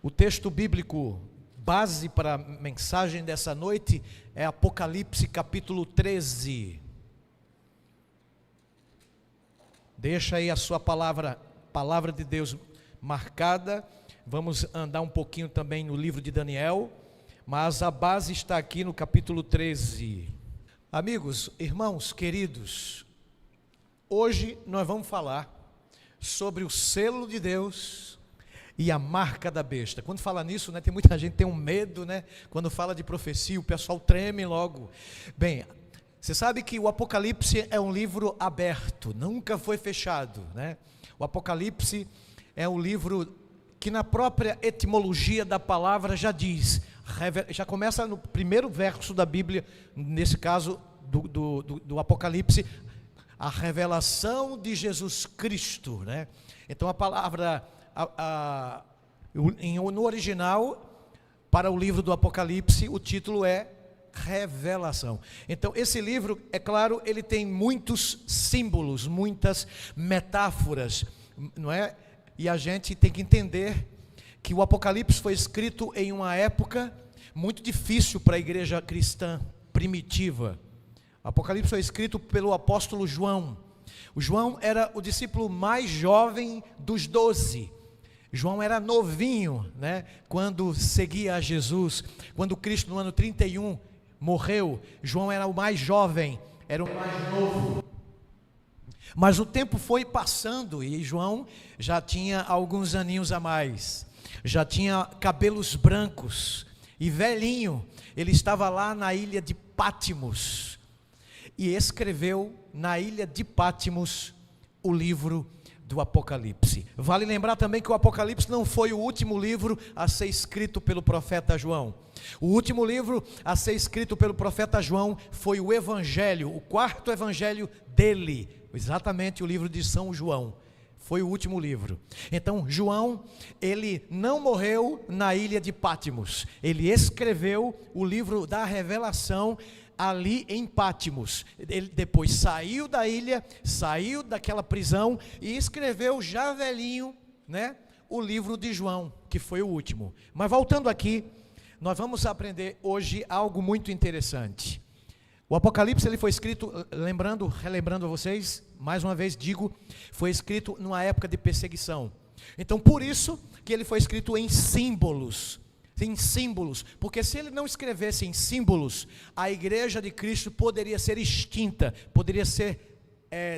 O texto bíblico base para a mensagem dessa noite é Apocalipse capítulo 13. Deixa aí a sua palavra de Deus marcada. Vamos andar um pouquinho também no livro de Daniel, mas a base está aqui no capítulo 13. Amigos, irmãos, queridos, hoje nós vamos falar sobre o selo de Deus e a marca da besta. Quando fala nisso, tem muita gente que tem um medo, quando fala de profecia, o pessoal treme logo. Bem, você sabe que o Apocalipse é um livro aberto, nunca foi fechado, O Apocalipse é um livro que na própria etimologia da palavra já diz, já começa no primeiro verso da Bíblia, nesse caso do Apocalipse, a revelação de Jesus Cristo, Então a palavra, no original, para o livro do Apocalipse, o título é revelação. Então esse livro, é claro, ele tem muitos símbolos, muitas metáforas, não é? E a gente tem que entender que o Apocalipse foi escrito em uma época muito difícil para a igreja cristã primitiva. O Apocalipse foi escrito pelo apóstolo João. O João era o discípulo mais jovem dos 12. João era novinho, quando seguia a Jesus. Quando Cristo, no ano 31, morreu, João era o mais jovem, era o mais novo. Mas o tempo foi passando e João já tinha alguns aninhos a mais, já tinha cabelos brancos e velhinho. Ele estava lá na ilha de Pátimos e escreveu na ilha de Pátimos o livro do Apocalipse. Vale lembrar também que o Apocalipse não foi o último livro a ser escrito pelo profeta João. O último livro a ser escrito pelo profeta João foi o Evangelho, o quarto evangelho dele, exatamente o livro de São João. Foi o último livro. Então João, ele não morreu na ilha de Pátimos. Ele escreveu o livro da revelação ali em Pátimos. Ele depois saiu da ilha, saiu daquela prisão e escreveu já velhinho, o livro de João, que foi o último. Mas voltando aqui, nós vamos aprender hoje algo muito interessante. O Apocalipse, ele foi escrito, relembrando a vocês, mais uma vez digo, foi escrito numa época de perseguição. Então por isso que ele foi escrito em símbolos, porque se ele não escrevesse em símbolos, a igreja de Cristo poderia ser extinta, poderia ser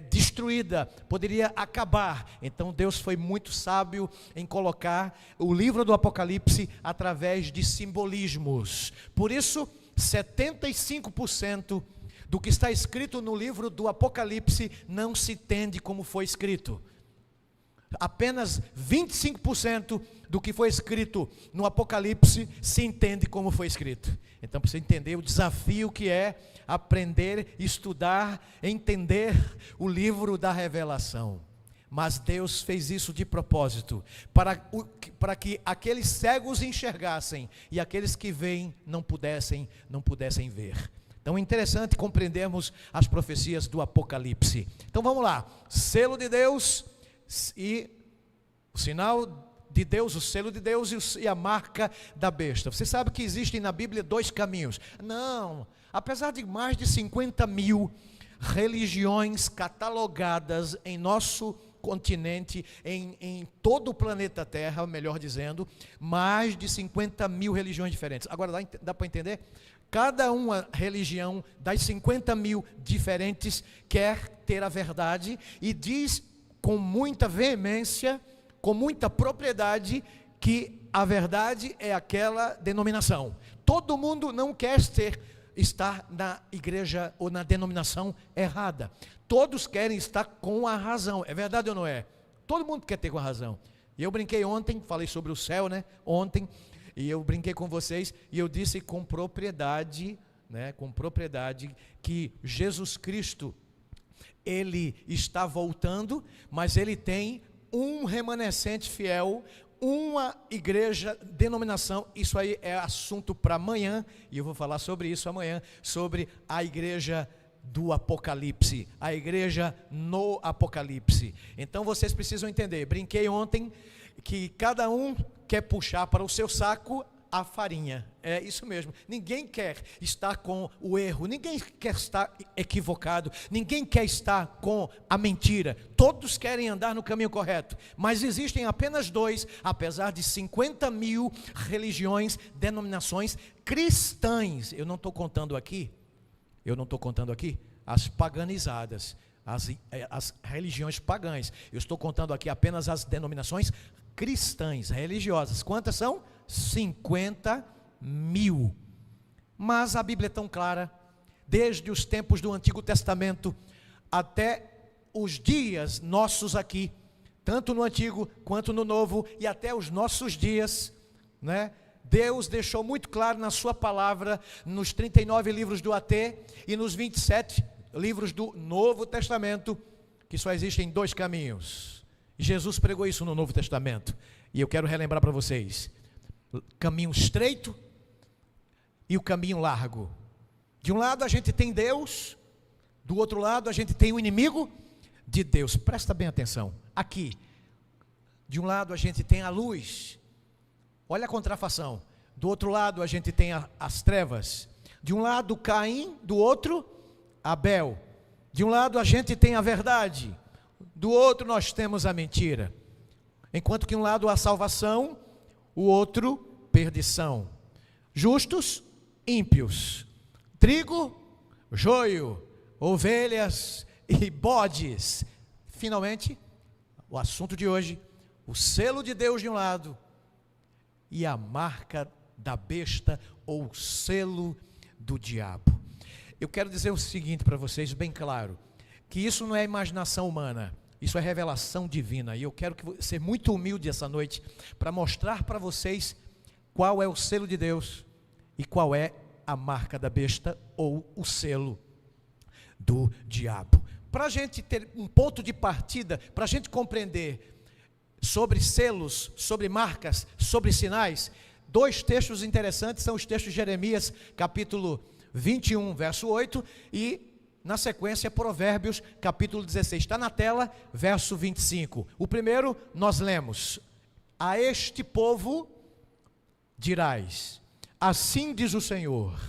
destruída, poderia acabar. Então Deus foi muito sábio em colocar o livro do Apocalipse através de simbolismos. Por isso 75% do que está escrito no livro do Apocalipse não se entende como foi escrito. Apenas 25% do que foi escrito no Apocalipse se entende como foi escrito. Então, para você entender o desafio que é aprender, estudar, entender o livro da revelação. Mas Deus fez isso de propósito, para que aqueles cegos enxergassem e aqueles que veem não pudessem ver. Então é interessante compreendermos as profecias do Apocalipse. Então vamos lá, selo de Deus e o sinal de Deus, o selo de Deus e a marca da besta. Você sabe que existem na Bíblia dois caminhos. Não, apesar de mais de 50 mil religiões catalogadas em nosso continente, em todo o planeta Terra, melhor dizendo, mais de 50 mil religiões diferentes. Agora dá para entender? Cada uma religião das 50 mil diferentes quer ter a verdade e diz com muita veemência, com muita propriedade, que a verdade é aquela denominação. Todo mundo não quer estar na igreja ou na denominação errada. Todos querem estar com a razão. É verdade ou não é? Todo mundo quer ter com a razão. E eu brinquei ontem, falei sobre o céu, ontem, e eu brinquei com vocês, e eu disse com propriedade, que Jesus Cristo, ele está voltando, mas ele tem um remanescente fiel, uma igreja, denominação. Isso aí é assunto para amanhã, e eu vou falar sobre isso amanhã, sobre a igreja do Apocalipse, a igreja no Apocalipse. Então vocês precisam entender, brinquei ontem que cada um quer puxar para o seu saco a farinha. É isso mesmo. Ninguém quer estar com o erro, ninguém quer estar equivocado, ninguém quer estar com a mentira. Todos querem andar no caminho correto, mas existem apenas dois, apesar de 50 mil religiões, denominações cristãs. Eu não estou contando aqui as paganizadas, as religiões pagãs. Eu estou contando aqui apenas as denominações cristãs, religiosas. Quantas são? 50 mil. Mas a Bíblia é tão clara, desde os tempos do Antigo Testamento até os dias nossos aqui, tanto no Antigo quanto no Novo, e até os nossos dias, né? Deus deixou muito claro na sua palavra, nos 39 livros do AT e nos 27 livros do Novo Testamento, que só existem dois caminhos. Jesus pregou isso no Novo Testamento, e eu quero relembrar para vocês: caminho estreito e o caminho largo. De um lado a gente tem Deus, do outro lado a gente tem o inimigo de Deus. Presta bem atenção, aqui, de um lado a gente tem a luz, olha a contrafação, do outro lado a gente tem as trevas, de um lado Caim, do outro Abel, de um lado a gente tem a verdade, do outro nós temos a mentira, enquanto que um lado a salvação, o outro perdição, justos, ímpios, trigo, joio, ovelhas e bodes. Finalmente, o assunto de hoje, o selo de Deus de um lado e a marca da besta ou o selo do diabo. Eu quero dizer o seguinte para vocês, bem claro, que isso não é imaginação humana, isso é revelação divina, e eu quero ser muito humilde essa noite, para mostrar para vocês qual é o selo de Deus, e qual é a marca da besta, ou o selo do diabo. Para a gente ter um ponto de partida, para a gente compreender sobre selos, sobre marcas, sobre sinais, dois textos interessantes, são os textos de Jeremias, capítulo 21, verso 8, e na sequência, Provérbios, capítulo 16, está na tela, verso 25. O primeiro, nós lemos: a este povo dirás, assim diz o Senhor,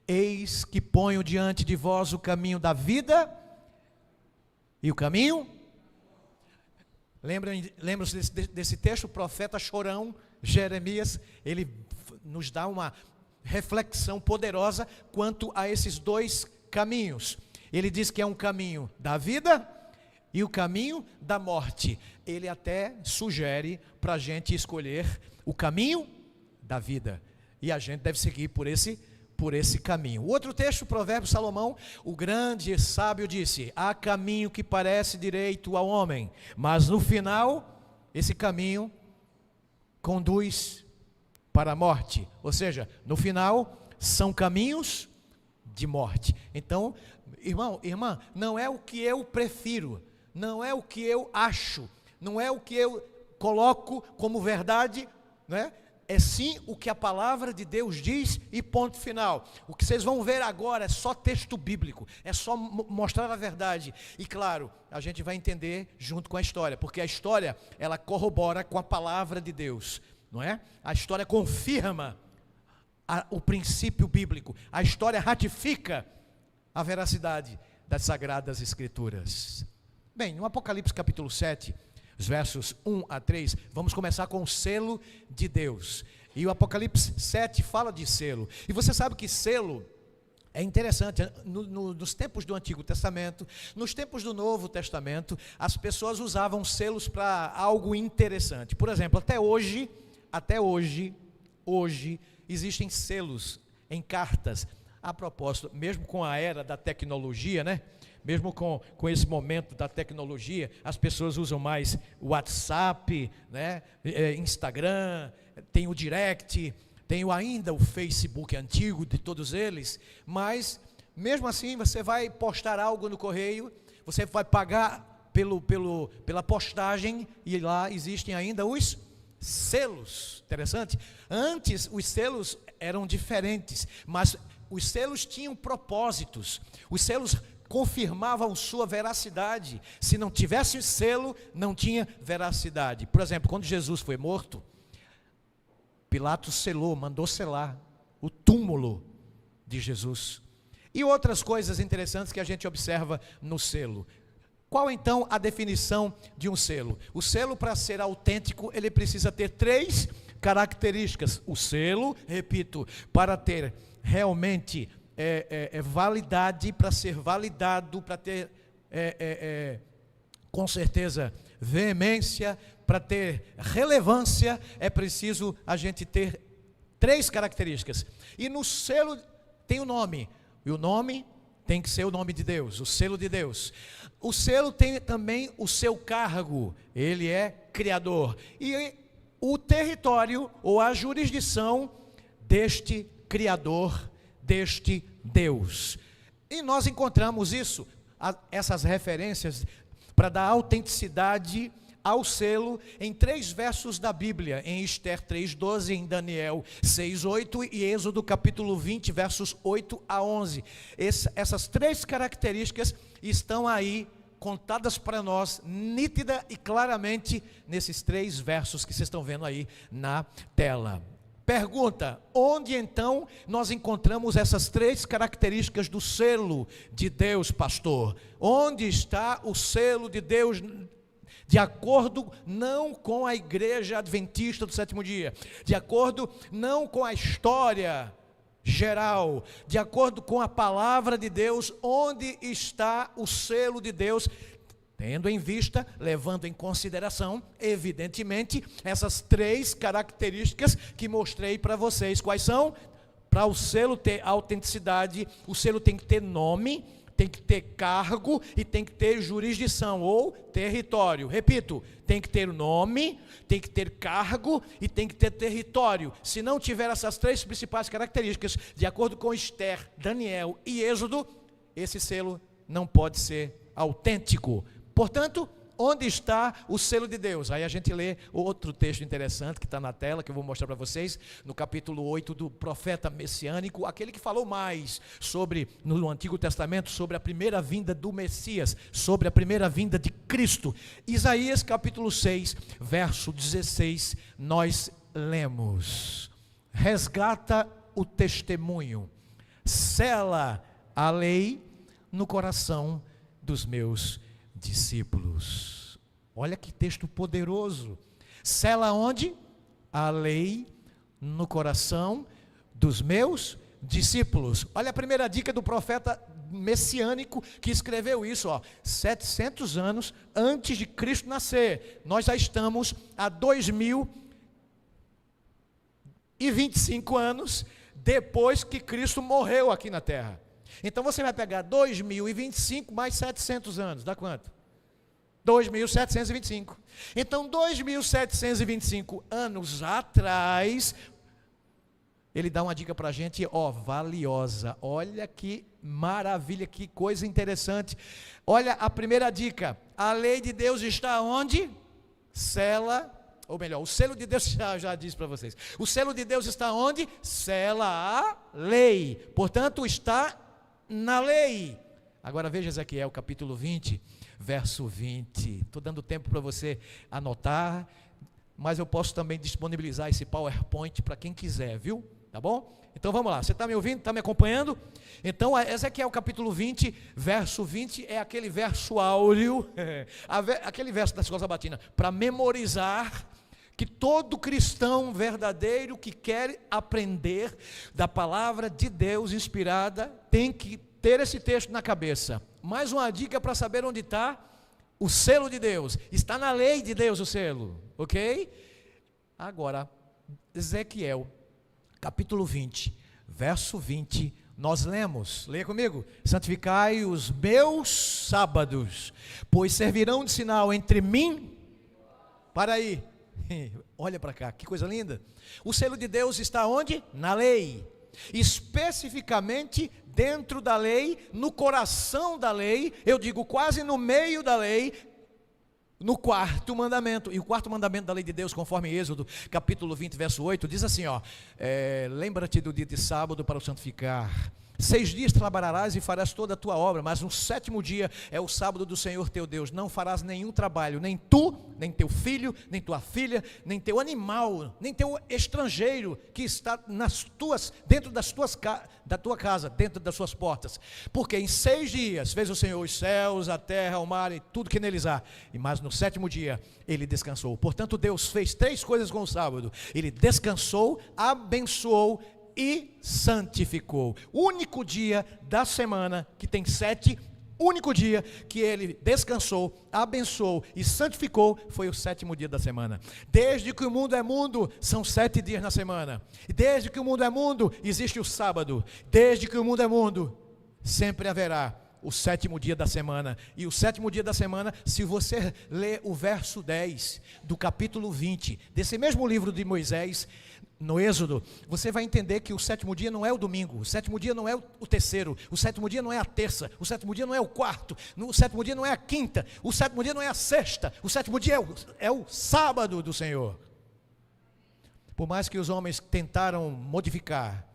eis que ponho diante de vós o caminho da vida e o caminho. Lembram-se desse texto? O profeta chorão, Jeremias, ele nos dá uma reflexão poderosa quanto a esses dois caminhos. Ele diz que é um caminho da vida e o caminho da morte. Ele até sugere para a gente escolher o caminho da vida, e a gente deve seguir por esse caminho. O outro texto, Provérbios, Salomão, o grande sábio disse: há caminho que parece direito ao homem, mas no final esse caminho conduz para a morte. Ou seja, no final são caminhos de morte. Então, irmão, irmã, não é o que eu prefiro, não é o que eu acho, não é o que eu coloco como verdade, né? É sim o que a palavra de Deus diz, e ponto final. O que vocês vão ver agora é só texto bíblico, é só mostrar a verdade. E claro, a gente vai entender junto com a história, porque a história, ela corrobora com a palavra de Deus, não é? A história confirma o princípio bíblico, a história ratifica a veracidade das Sagradas Escrituras. Bem, no Apocalipse capítulo 7, os versos 1 a 3, vamos começar com o selo de Deus. E o Apocalipse 7 fala de selo. E você sabe que selo é interessante, nos tempos do Antigo Testamento, nos tempos do Novo Testamento, as pessoas usavam selos para algo interessante. Por exemplo, até hoje, existem selos em cartas. A propósito, mesmo com a era da tecnologia, né? Mesmo com esse momento da tecnologia, as pessoas usam mais o WhatsApp, né? Instagram, tem o Direct, tem ainda o Facebook antigo de todos eles, mas mesmo assim você vai postar algo no correio, você vai pagar pela postagem, e lá existem ainda os selos. Interessante. Antes os selos eram diferentes, mas os selos tinham propósitos. Os selos confirmavam sua veracidade. Se não tivesse selo, não tinha veracidade. Por exemplo, quando Jesus foi morto, Pilatos selou, mandou selar o túmulo de Jesus. E outras coisas interessantes que a gente observa no selo. Qual então a definição de um selo? O selo, para ser autêntico, ele precisa ter 3 características. O selo, repito, para ter realmente validade, para ser validado, para ter com certeza veemência, para ter relevância, é preciso a gente ter 3 características. E no selo tem o nome, e o nome tem que ser o nome de Deus, o selo de Deus. O selo tem também o seu cargo, ele é criador, e o território ou a jurisdição deste criador, deste Deus. E nós encontramos isso, essas referências para dar autenticidade ao selo em 3 versos da Bíblia, em Esther 3:12, em Daniel 6:8 e Êxodo capítulo 20, versos 8 a 11. Essas 3 características estão aí contadas para nós, nítida e claramente, nesses 3 versos que vocês estão vendo aí na tela. Pergunta: onde então nós encontramos essas 3 características do selo de Deus, pastor? Onde está o selo de Deus? De acordo não com a igreja adventista do 7º dia, de acordo não com a história geral, de acordo com a palavra de Deus, onde está o selo de Deus, tendo em vista, levando em consideração, evidentemente, essas 3 características que mostrei para vocês. Quais são? Para o selo ter autenticidade, o selo tem que ter nome, tem que ter cargo e tem que ter jurisdição ou território. Repito, tem que ter nome, tem que ter cargo e tem que ter território. Se não tiver essas 3 principais características, de acordo com Esther, Daniel e Êxodo, esse selo não pode ser autêntico. Portanto, onde está o selo de Deus? Aí a gente lê outro texto interessante que está na tela, que eu vou mostrar para vocês, no capítulo 8 do profeta messiânico, aquele que falou mais sobre, no Antigo Testamento, sobre a primeira vinda do Messias, sobre a primeira vinda de Cristo. Isaías capítulo 6, verso 16, nós lemos: resgata o testemunho, sela a lei no coração dos meus discípulos. Olha que texto poderoso. Sela onde? A lei no coração dos meus discípulos. Olha a primeira dica do profeta messiânico que escreveu isso, 700 anos antes de Cristo nascer. Nós já estamos a 2025 anos depois que Cristo morreu aqui na terra. Então você vai pegar 2025 mais 700 anos, dá quanto? 2725. Então 2725 anos atrás, ele dá uma dica para a gente, valiosa. Olha que maravilha, que coisa interessante. Olha a primeira dica: a lei de Deus está onde? Sela, ou melhor, o selo de Deus, já disse para vocês, o selo de Deus está onde? Sela a lei, portanto está na lei. Agora veja Ezequiel capítulo 20, verso 20. Estou dando tempo para você anotar, mas eu posso também disponibilizar esse PowerPoint para quem quiser, viu? Tá bom? Então vamos lá, você está me ouvindo? Está me acompanhando? Então Ezequiel capítulo 20, verso 20 é aquele verso áureo, aquele verso da escola sabatina, para memorizar, que todo cristão verdadeiro que quer aprender da palavra de Deus inspirada tem que ter esse texto na cabeça. Mais uma dica para saber onde está o selo de Deus. Está na lei de Deus o selo, ok? Agora, Ezequiel capítulo 20, verso 20, nós lemos, leia comigo: santificai os meus sábados, pois servirão de sinal entre mim, para aí, olha para cá, que coisa linda. O selo de Deus está onde? Na lei, especificamente dentro da lei, no coração da lei, eu digo quase no meio da lei, no 4º mandamento. E o 4º mandamento da lei de Deus, conforme Êxodo capítulo 20, verso 8, diz assim, lembra-te do dia de sábado para o santificar. 6 dias trabalharás e farás toda a tua obra, mas no 7º dia é o sábado do Senhor teu Deus. Não farás nenhum trabalho, nem tu, nem teu filho, nem tua filha, nem teu animal, nem teu estrangeiro que está dentro da tua casa, dentro das suas portas. Porque em 6 dias fez o Senhor os céus, a terra, o mar e tudo que neles há. Mas no 7º dia ele descansou. Portanto, Deus fez 3 coisas com o sábado. Ele descansou, abençoou e santificou. O único dia da semana que tem 7, único dia que ele descansou, abençoou e santificou foi o 7º dia da semana. Desde que o mundo é mundo, são 7 dias na semana. E desde que o mundo é mundo, existe o sábado. Desde que o mundo é mundo, sempre haverá o 7º dia da semana. E o 7º dia da semana, se você ler o verso 10 do capítulo 20 desse mesmo livro de Moisés, no Êxodo, você vai entender que o 7º dia não é o domingo, o 7º dia não é o terceiro, o 7º dia não é a terça, o 7º dia não é o quarto, o 7º dia não é a quinta, o 7º dia não é a sexta, o 7º dia é o sábado do Senhor. Por mais que os homens tentaram modificar,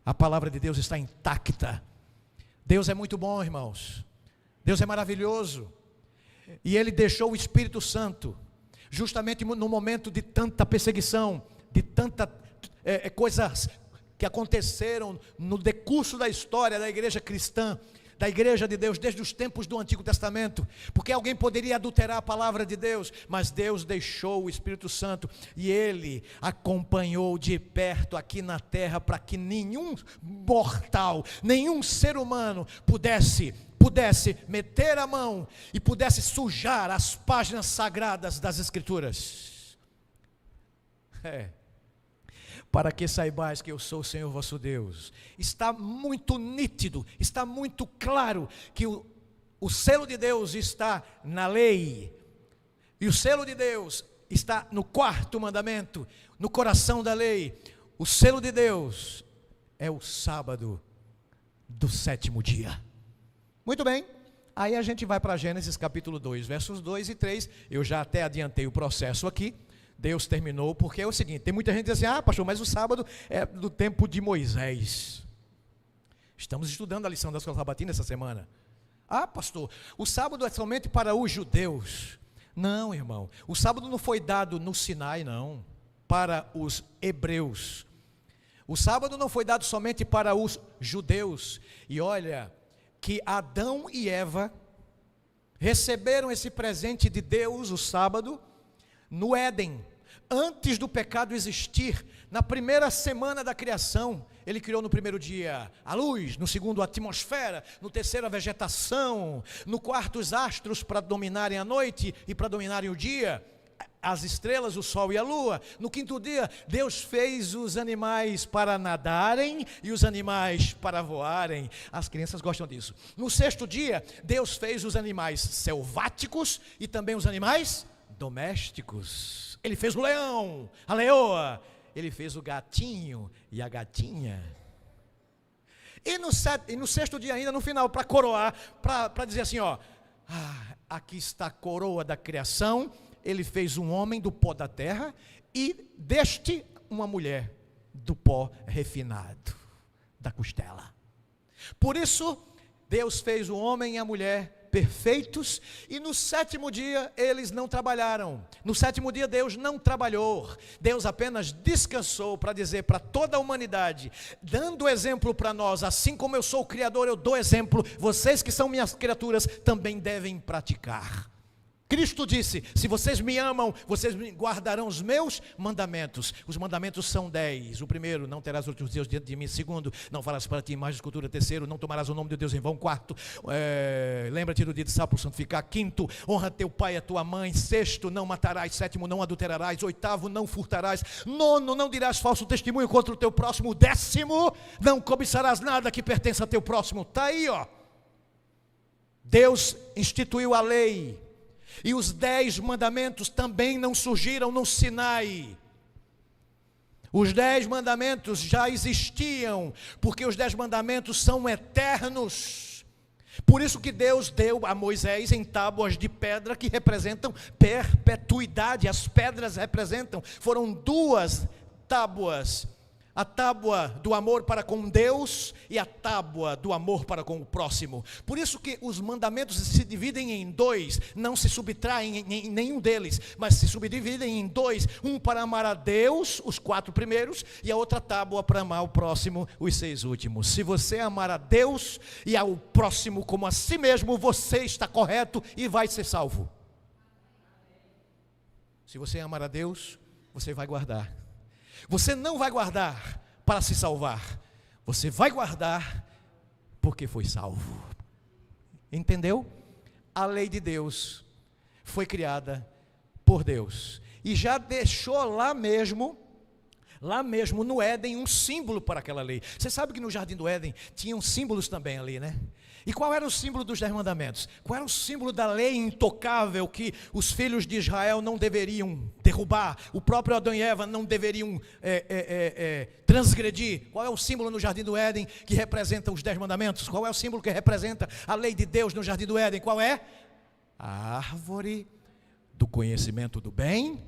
a palavra de Deus está intacta. Deus é muito bom, irmãos. Deus é maravilhoso. E Ele deixou o Espírito Santo, justamente no momento de tanta perseguição, de tanta coisas que aconteceram no decurso da história da igreja cristã, da igreja de Deus, desde os tempos do Antigo Testamento, porque alguém poderia adulterar a palavra de Deus, mas Deus deixou o Espírito Santo, e Ele acompanhou de perto aqui na terra, para que nenhum mortal, nenhum ser humano pudesse meter a mão, e pudesse sujar as páginas sagradas das Escrituras. Para que saibais que eu sou o Senhor vosso Deus. Está muito nítido, está muito claro que o selo de Deus está na lei, e o selo de Deus está no 4º mandamento, no coração da lei. O selo de Deus é o sábado do 7º dia. Muito bem, aí a gente vai para Gênesis capítulo 2, versos 2 e 3, eu já até adiantei o processo aqui. Deus terminou, porque é o seguinte, tem muita gente que diz assim, pastor, mas o sábado é do tempo de Moisés. Estamos estudando a lição da escola sabatina essa semana. Pastor, o sábado é somente para os judeus. Não, irmão, o sábado não foi dado no Sinai, não, para os hebreus. O sábado não foi dado somente para os judeus. E olha, que Adão e Eva receberam esse presente de Deus, o sábado, no Éden, antes do pecado existir. Na primeira semana da criação, Ele criou no 1º dia a luz, no 2º a atmosfera, no 3º a vegetação, no 4º os astros para dominarem a noite e para dominarem o dia, as estrelas, o sol e a lua. No 5º dia, Deus fez os animais para nadarem e os animais para voarem. As crianças gostam disso. No 6º dia, Deus fez os animais selváticos e também os animais domésticos. Ele fez o leão, a leoa, Ele fez o gatinho e a gatinha. E no 6º dia ainda, no final, para coroar, para dizer assim, aqui está a coroa da criação, Ele fez um homem do pó da terra e deste uma mulher do pó refinado, da costela. Por isso, Deus fez o homem e a mulher perfeitos, e no 7º dia eles não trabalharam. No 7º dia Deus não trabalhou, Deus apenas descansou, para dizer para toda a humanidade, dando exemplo para nós, assim como eu sou o Criador, eu dou exemplo, vocês que são minhas criaturas, também devem praticar. Cristo disse, se vocês me amam, vocês guardarão os meus mandamentos. Os mandamentos são 10. O primeiro, não terás outros deuses diante de mim. Segundo, não farás para ti imagem de escultura. Terceiro, não tomarás o nome de Deus em vão. Quarto, lembra-te do dia de sábado para santificar. Quinto, honra teu pai e a tua mãe. Sexto, não matarás. Sétimo, não adulterarás. Oitavo, não furtarás. Nono, não dirás falso testemunho contra o teu próximo. Décimo, não cobiçarás nada que pertença a teu próximo. Está aí, Deus instituiu a lei. E os 10 mandamentos também não surgiram no Sinai. Os 10 mandamentos já existiam, porque os 10 mandamentos são eternos. Por isso que Deus deu a Moisés em tábuas de pedra que representam perpetuidade. As pedras foram 2 tábuas A tábua do amor para com Deus e a tábua do amor para com o próximo. Por isso que os mandamentos se dividem em dois, não se subtraem em nenhum deles, mas se subdividem em dois: um para amar a Deus, os 4 primeiros, e a outra tábua para amar o próximo, os 6 últimos. Se você amar a Deus e ao próximo como a si mesmo, você está correto e vai ser salvo. Se você amar a Deus, você vai guardar. Você não vai guardar para se salvar, você vai guardar porque foi salvo. Entendeu? A lei de Deus foi criada por Deus e já deixou lá mesmo no Éden, um símbolo para aquela lei. Você sabe que no Jardim do Éden tinham símbolos também ali, né? E qual era o símbolo dos 10 mandamentos? Qual era o símbolo da lei intocável que os filhos de Israel não deveriam derrubar? O próprio Adão e Eva não deveriam transgredir? Qual é o símbolo no Jardim do Éden que representa os 10 mandamentos? Qual é o símbolo que representa a lei de Deus no Jardim do Éden? Qual é? A árvore do conhecimento do bem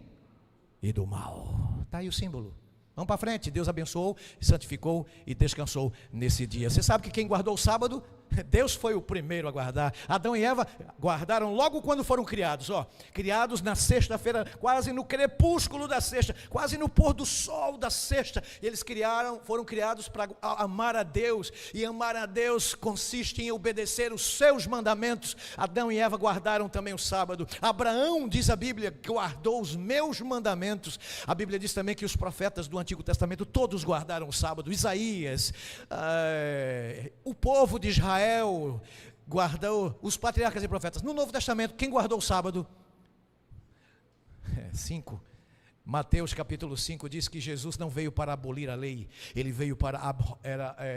e do mal. Está aí o símbolo. Vamos para frente. Deus abençoou, santificou e descansou nesse dia. Você sabe que quem guardou o sábado? Deus foi o primeiro a guardar. Adão e Eva guardaram logo quando foram criados, criados na sexta-feira, quase no crepúsculo da sexta, quase no pôr do sol da sexta. Eles foram criados para amar a Deus, e amar a Deus consiste em obedecer os seus mandamentos. Adão e Eva guardaram também o sábado. Abraão, diz a Bíblia, guardou os meus mandamentos. A Bíblia diz também que os profetas do Antigo Testamento todos guardaram o sábado. Isaías, o povo de Israel guardou, os patriarcas e profetas. No Novo Testamento, quem guardou o sábado? 5. Mateus capítulo 5 diz que Jesus não veio para abolir a lei, ele veio para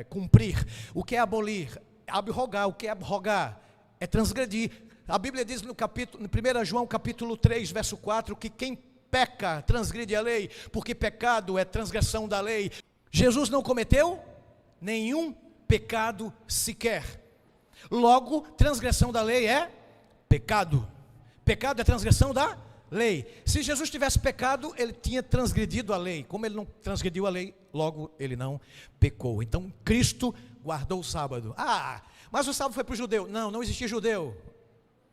cumprir. O que é abolir? Abrogar. O que é abrogar? É transgredir. A Bíblia diz no 1 João capítulo 3, verso 4, que quem peca transgride a lei, porque pecado é transgressão da lei. Jesus não cometeu nenhum pecado sequer. Logo, transgressão da lei é pecado. Pecado é transgressão da lei. Se Jesus tivesse pecado, ele tinha transgredido a lei. Como ele não transgrediu a lei, logo ele não pecou. Então Cristo guardou o sábado. Mas o sábado foi para o judeu. Não existia judeu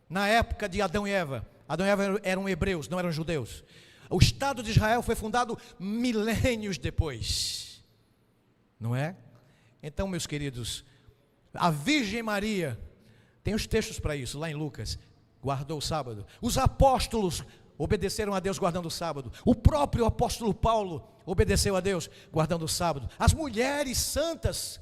na época de Adão e Eva. Adão e Eva eram hebreus, não eram judeus. O Estado de Israel foi fundado milênios depois, não é? Então, meus queridos, a Virgem Maria, tem os textos para isso, lá em Lucas, guardou o sábado. Os apóstolos obedeceram a Deus guardando o sábado. O próprio apóstolo Paulo obedeceu a Deus guardando o sábado. As mulheres santas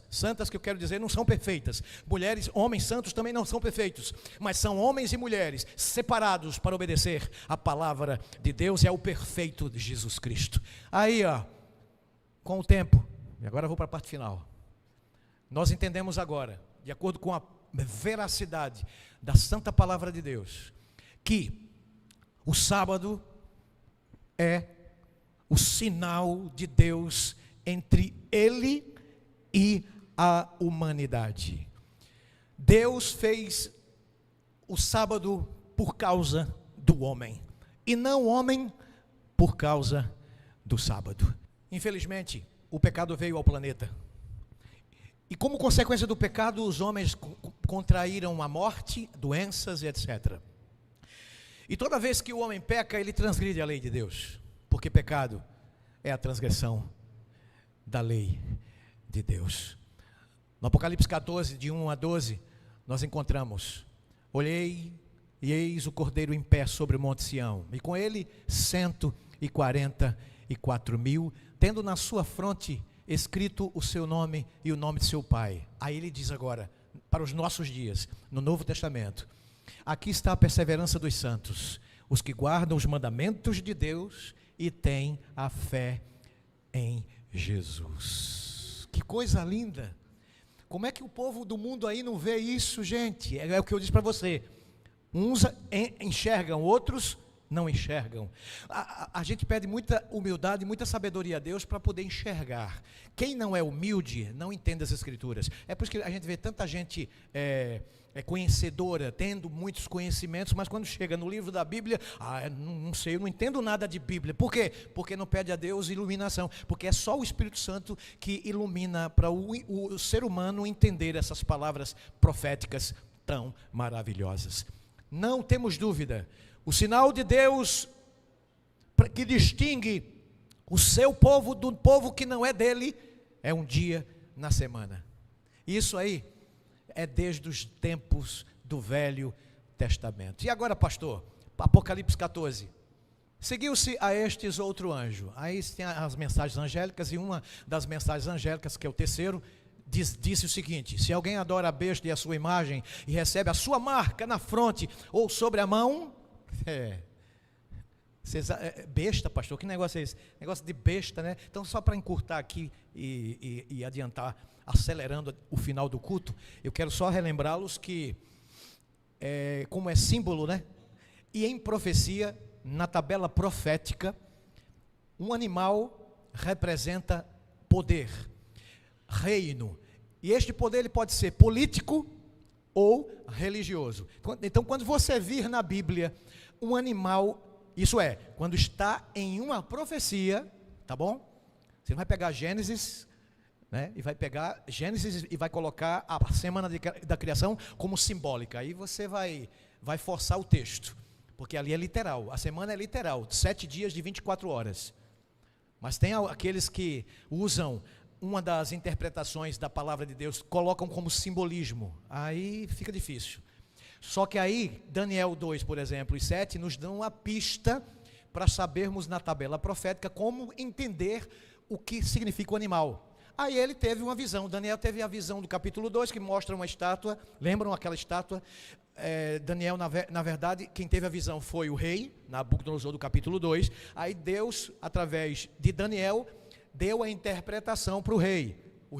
que eu quero dizer, não são perfeitas. Mulheres, homens santos também não são perfeitos, mas são homens e mulheres separados para obedecer a palavra de Deus, e é o perfeito de Jesus Cristo. Aí, com o tempo, e agora eu vou para a parte final, nós entendemos agora, de acordo com a veracidade da santa palavra de Deus, que o sábado é o sinal de Deus entre Ele e a humanidade. Deus fez o sábado por causa do homem, e não o homem por causa do sábado. Infelizmente, o pecado veio ao planeta. E como consequência do pecado, os homens contraíram a morte, doenças e etc. E toda vez que o homem peca, ele transgride a lei de Deus, porque pecado é a transgressão da lei de Deus. No Apocalipse 14, de 1 a 12, nós encontramos: olhei e eis o Cordeiro em pé sobre o monte Sião, e com ele 144.000, tendo na sua fronte escrito o seu nome e o nome de seu pai. Aí ele diz agora, para os nossos dias, no Novo Testamento: aqui está a perseverança dos santos, os que guardam os mandamentos de Deus e têm a fé em Jesus. Que coisa linda! Como é que o povo do mundo aí não vê isso, gente? É o que eu disse para você. Uns enxergam, outros não enxergam. A gente pede muita humildade, muita sabedoria a Deus para poder enxergar. Quem não é humilde não entende as Escrituras. É por isso que a gente vê tanta gente conhecedora, tendo muitos conhecimentos, mas quando chega no livro da Bíblia, não sei, eu não entendo nada de Bíblia. Por quê? Porque não pede a Deus iluminação, porque é só o Espírito Santo que ilumina para o ser humano entender essas palavras proféticas tão maravilhosas. Não temos dúvida, o sinal de Deus que distingue o seu povo do povo que não é dele, é um dia na semana. Isso aí é desde os tempos do Velho Testamento. E agora, pastor, Apocalipse 14. Seguiu-se a estes outro anjo. Aí tem as mensagens angélicas, e uma das mensagens angélicas, que é o terceiro, disse o seguinte: se alguém adora a besta e a sua imagem, e recebe a sua marca na fronte ou sobre a mão, besta, pastor, que negócio é esse? Negócio de besta, né? Então, só para encurtar aqui e adiantar, acelerando o final do culto, eu quero só relembrá-los que, como é símbolo, né? E em profecia, na tabela profética, um animal representa poder, reino, e este poder ele pode ser político ou religioso. Então, quando você vir na Bíblia um animal, isso é, quando está em uma profecia, tá bom? Você vai pegar Gênesis, né? E vai pegar Gênesis e vai colocar a semana da criação como simbólica. Aí você vai forçar o texto, porque ali é literal, a semana é literal, 7 dias de 24 horas. Mas tem aqueles que usam uma das interpretações da palavra de Deus, colocam como simbolismo, aí fica difícil. Só que aí, Daniel 2, por exemplo, e 7, nos dão uma pista para sabermos na tabela profética como entender o que significa o animal. Aí ele teve uma visão, Daniel teve a visão do capítulo 2, que mostra uma estátua, lembram aquela estátua? Daniel, na verdade, quem teve a visão foi o rei, Nabucodonosor do capítulo 2, aí Deus, através de Daniel, deu a interpretação para o rei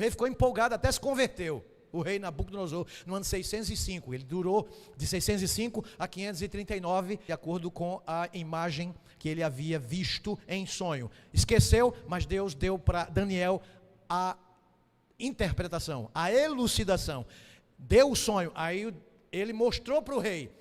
ficou empolgado, até se converteu, o rei Nabucodonosor, no ano 605, ele durou de 605 a 539, de acordo com a imagem que ele havia visto em sonho, esqueceu, mas Deus deu para Daniel a interpretação, a elucidação, deu o sonho, aí ele mostrou para o rei,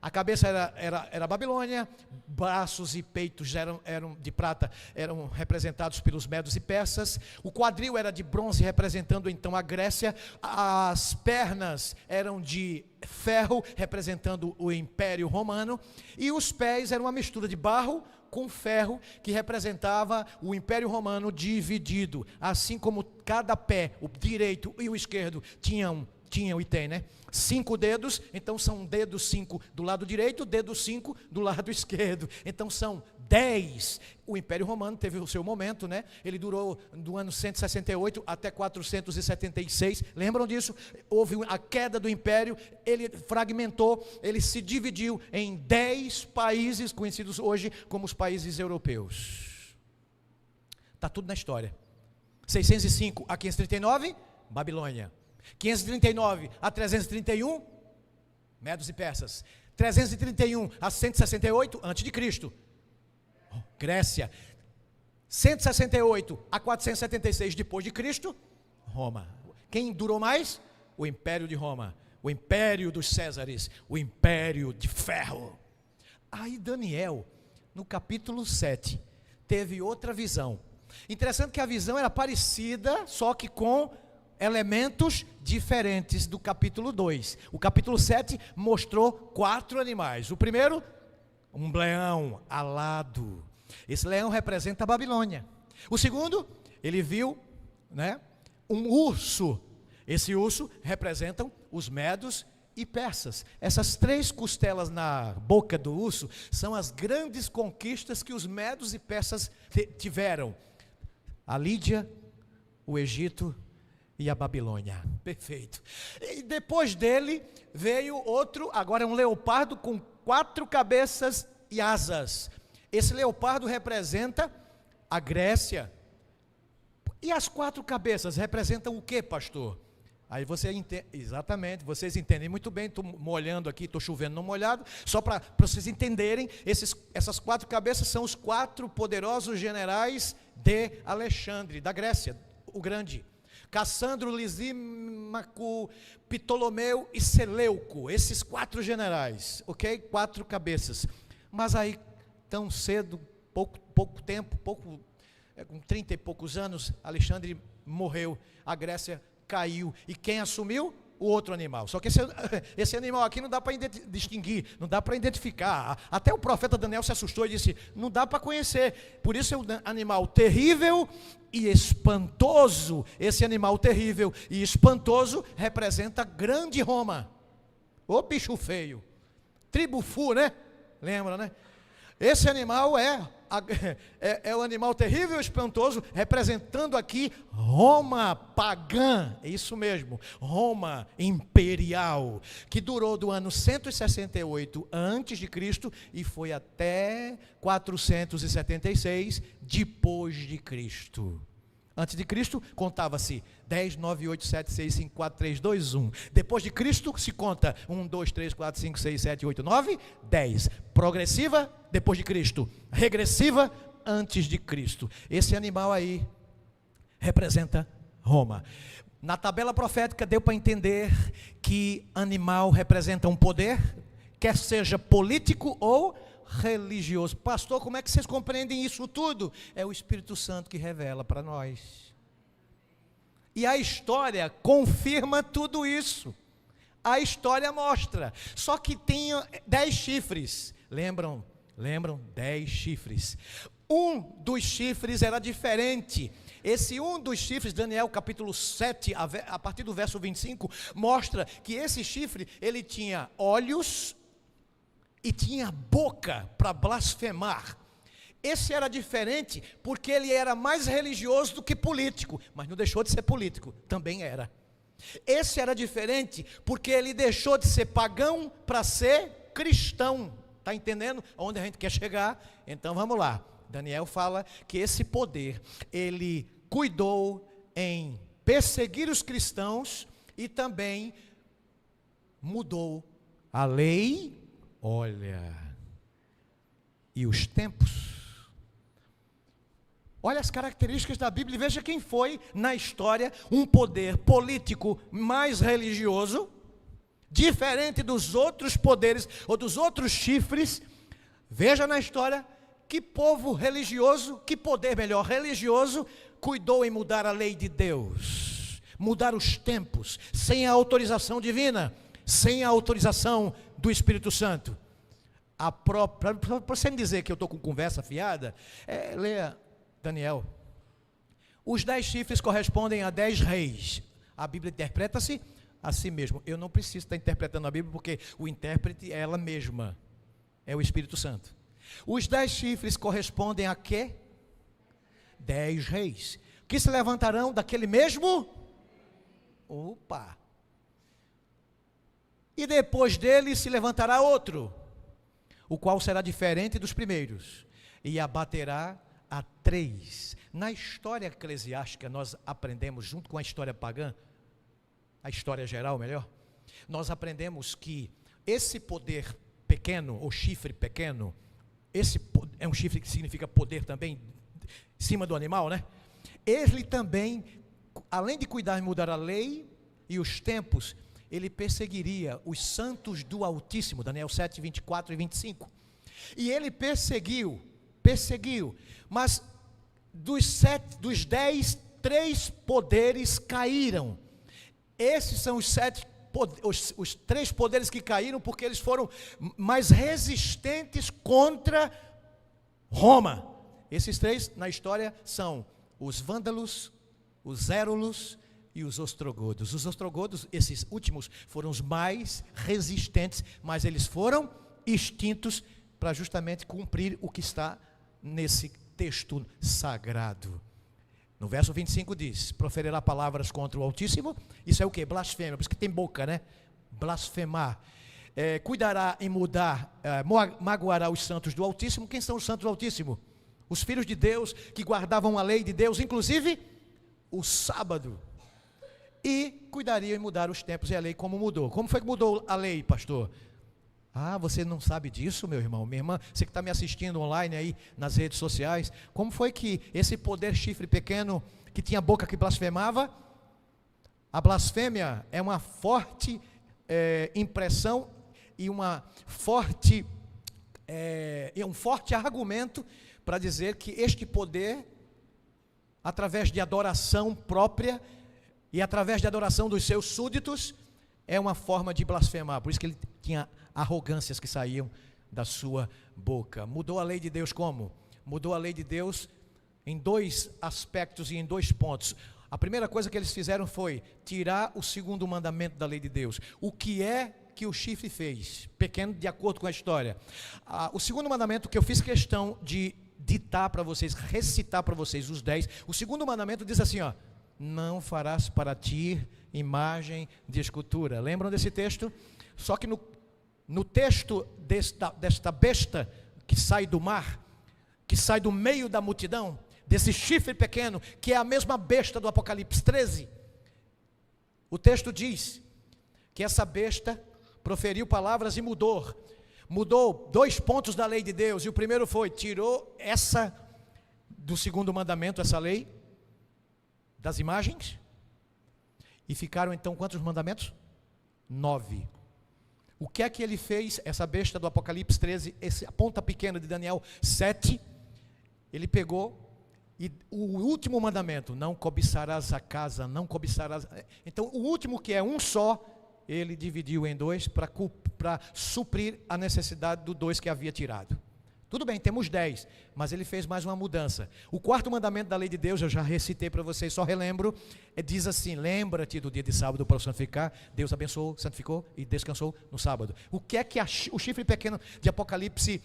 a cabeça era Babilônia, braços e peitos eram de prata, eram representados pelos medos e persas, o quadril era de bronze, representando então a Grécia, as pernas eram de ferro, representando o Império Romano, e os pés eram uma mistura de barro com ferro, que representava o Império Romano dividido, assim como cada pé, o direito e o esquerdo, tinham e tem, né? 5 dedos, então são dedos 5 do lado direito, dedos 5 do lado esquerdo, então são 10. O Império Romano teve o seu momento, né? Ele durou do ano 168 até 476, lembram disso? Houve a queda do Império, ele fragmentou, ele se dividiu em 10 países, conhecidos hoje como os países europeus. Está tudo na história. 605 a 539, Babilônia. 539 a 331, Medos e Persas. 331 a 168, antes de Cristo, Grécia. 168 a 476 depois de Cristo, Roma. Quem durou mais? O Império de Roma, o Império dos Césares, o Império de Ferro. Aí Daniel, no capítulo 7, teve outra visão. Interessante que a visão era parecida, só que com elementos diferentes do capítulo 2. O capítulo 7 mostrou 4 animais. O primeiro, um leão alado. Esse leão representa a Babilônia. O segundo, ele viu, né, um urso. Esse urso representa os medos e persas. Essas 3 costelas na boca do urso são as grandes conquistas que os medos e persas tiveram. A Lídia, o Egito e a Babilônia. Perfeito. E depois dele veio outro, agora um leopardo com 4 cabeças e asas. Esse leopardo representa a Grécia. E as 4 cabeças representam o que, pastor? Aí você entende, exatamente, vocês entendem muito bem, estou molhando aqui, estou chovendo no molhado, só para vocês entenderem, essas 4 cabeças são os 4 poderosos generais de Alexandre, da Grécia, o Grande. Cassandro, Lisímaco, Ptolomeu e Seleuco, esses 4 generais, ok? 4 cabeças. Mas aí, tão cedo, pouco tempo, com 30 e poucos anos, Alexandre morreu, a Grécia caiu, e quem assumiu? O outro animal. Só que esse animal aqui não dá para distinguir, não dá para identificar. Até o profeta Daniel se assustou e disse, não dá para conhecer. Por isso é um animal terrível e espantoso. Esse animal terrível e espantoso representa grande Roma. Ô bicho feio. Tribufu, né? Lembra, né? Esse animal é o animal terrível e espantoso, representando aqui Roma pagã, é isso mesmo, Roma imperial, que durou do ano 168 a.C. e foi até 476 depois de Cristo. Antes de Cristo, contava-se 10, 9, 8, 7, 6, 5, 4, 3, 2, 1. Depois de Cristo, se conta 1, 2, 3, 4, 5, 6, 7, 8, 9, 10. Progressiva, depois de Cristo. Regressiva, antes de Cristo. Esse animal aí representa Roma. Na tabela profética deu para entender que animal representa um poder, quer seja político ou religioso. Pastor, como é que vocês compreendem isso tudo? É o Espírito Santo que revela para nós. E a história confirma tudo isso. A história mostra. Só que tem 10 chifres. Lembram? 10 chifres. Um dos chifres era diferente. Esse um dos chifres, Daniel capítulo 7, a partir do verso 25, mostra que esse chifre, ele tinha olhos e tinha boca para blasfemar. Esse era diferente porque ele era mais religioso do que político, mas não deixou de ser político, também era. Esse era diferente porque ele deixou de ser pagão para ser cristão. Está entendendo onde a gente quer chegar? Então vamos lá. Daniel fala que esse poder, ele cuidou em perseguir os cristãos e também mudou a lei. Olha, e os tempos. Olha as características da Bíblia e veja quem foi na história um poder político mais religioso, diferente dos outros poderes ou dos outros chifres. Veja na história que povo religioso, que poder melhor religioso, cuidou em mudar a lei de Deus, mudar os tempos, sem a autorização divina, sem a autorização do Espírito Santo. Para você me dizer que eu estou com conversa fiada, leia Daniel. Os 10 chifres correspondem a 10 reis. A Bíblia interpreta-se a si mesmo. Eu não preciso estar interpretando a Bíblia, porque o intérprete é ela mesma, é o Espírito Santo. Os 10 chifres correspondem a quê? 10 reis, que se levantarão daquele mesmo? Opa! E depois dele se levantará outro, o qual será diferente dos primeiros, e abaterá a 3. Na história eclesiástica, nós aprendemos, junto com a história pagã, a história geral melhor, nós aprendemos que esse poder pequeno, ou chifre pequeno, esse é um chifre que significa poder também, em cima do animal, né? Ele também, além de cuidar e mudar a lei e os tempos, ele perseguiria os santos do Altíssimo, Daniel 7, 24 e 25. E ele perseguiu, mas dos 10, 3 poderes caíram. Esses são os 3 poderes que caíram, porque eles foram mais resistentes contra Roma. Esses 3 na história são os vândalos, os érulos e os ostrogodos. Os ostrogodos, esses últimos, foram os mais resistentes, mas eles foram extintos para justamente cumprir o que está nesse texto sagrado. No verso 25 diz, proferirá palavras contra o Altíssimo. Isso é o que? Blasfêmia, por isso que tem boca, né? Blasfemar. Cuidará em magoará os santos do Altíssimo. Quem são os santos do Altíssimo? Os filhos de Deus, que guardavam a lei de Deus, inclusive o sábado. e cuidaria em mudar os tempos e a lei como mudou. Como foi que mudou a lei, pastor? Ah, você não sabe disso, meu irmão, minha irmã, você que está me assistindo online aí nas redes sociais, como foi que esse poder chifre pequeno, que tinha boca que blasfemava, a blasfêmia é uma forte impressão e um forte argumento para dizer que este poder, através de adoração própria e através de adoração dos seus súditos, é uma forma de blasfemar. Por isso que ele tinha arrogâncias que saíam da sua boca. Mudou a lei de Deus como? Mudou a lei de Deus em dois aspectos e em dois pontos. A primeira coisa que eles fizeram foi tirar o segundo mandamento da lei de Deus. O que é que o chifre fez? Pequeno, de acordo com a história. O segundo mandamento que eu fiz questão de ditar para vocês, recitar para vocês os 10. O segundo mandamento diz assim, ó: não farás para ti imagem de escultura. Lembram desse texto? Só que no texto desta besta que sai do mar, que sai do meio da multidão, desse chifre pequeno, que é a mesma besta do Apocalipse 13, o texto diz que essa besta proferiu palavras e mudou 2 pontos da lei de Deus, e o primeiro foi, tirou essa do segundo mandamento, essa lei das imagens, e ficaram então quantos mandamentos? 9. O que é que ele fez, essa besta do Apocalipse 13, a ponta pequena de Daniel 7, ele pegou, e o último mandamento, não cobiçarás a casa, não cobiçarás, então o último, que é um só, ele dividiu em 2 para suprir a necessidade do 2 que havia tirado. Tudo bem, temos 10, mas ele fez mais uma mudança. O quarto mandamento da lei de Deus, eu já recitei para vocês, só relembro, diz assim: lembra-te do dia de sábado para o santificar. Deus abençoou, santificou e descansou no sábado. O que é que o chifre pequeno de Apocalipse,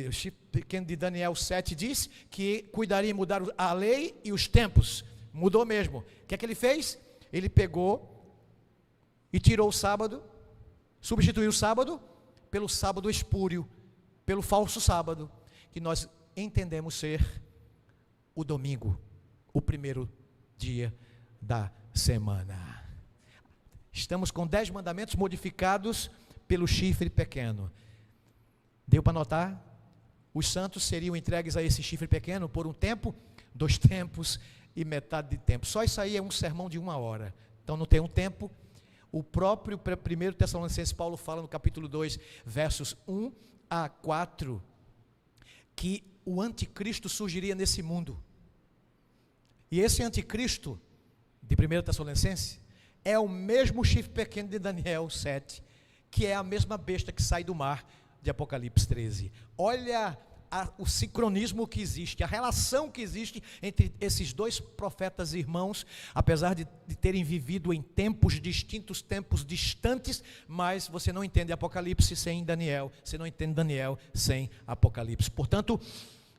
o chifre pequeno de Daniel 7 diz? Que cuidaria em mudar a lei e os tempos. Mudou mesmo. O que é que ele fez? Ele pegou e tirou o sábado, substituiu o sábado pelo sábado espúrio, pelo falso sábado, que nós entendemos ser o domingo, o primeiro dia da semana. Estamos com 10 mandamentos modificados pelo chifre pequeno. Deu para notar? Os santos seriam entregues a esse chifre pequeno por um tempo, 2 tempos e metade de tempo. Só isso aí é um sermão de 1 hora. Então não tem um tempo. O próprio 1 Tessalonicenses Paulo fala no capítulo 2, versos 1 a 4, que o anticristo surgiria nesse mundo. E esse anticristo, de 1 Tessalonicenses, é o mesmo chifre pequeno de Daniel 7, que é a mesma besta que sai do mar de Apocalipse 13. Olha o sincronismo que existe, a relação que existe entre esses 2 profetas irmãos, apesar de terem vivido em tempos distintos, tempos distantes, mas você não entende Apocalipse sem Daniel, você não entende Daniel sem Apocalipse. Portanto,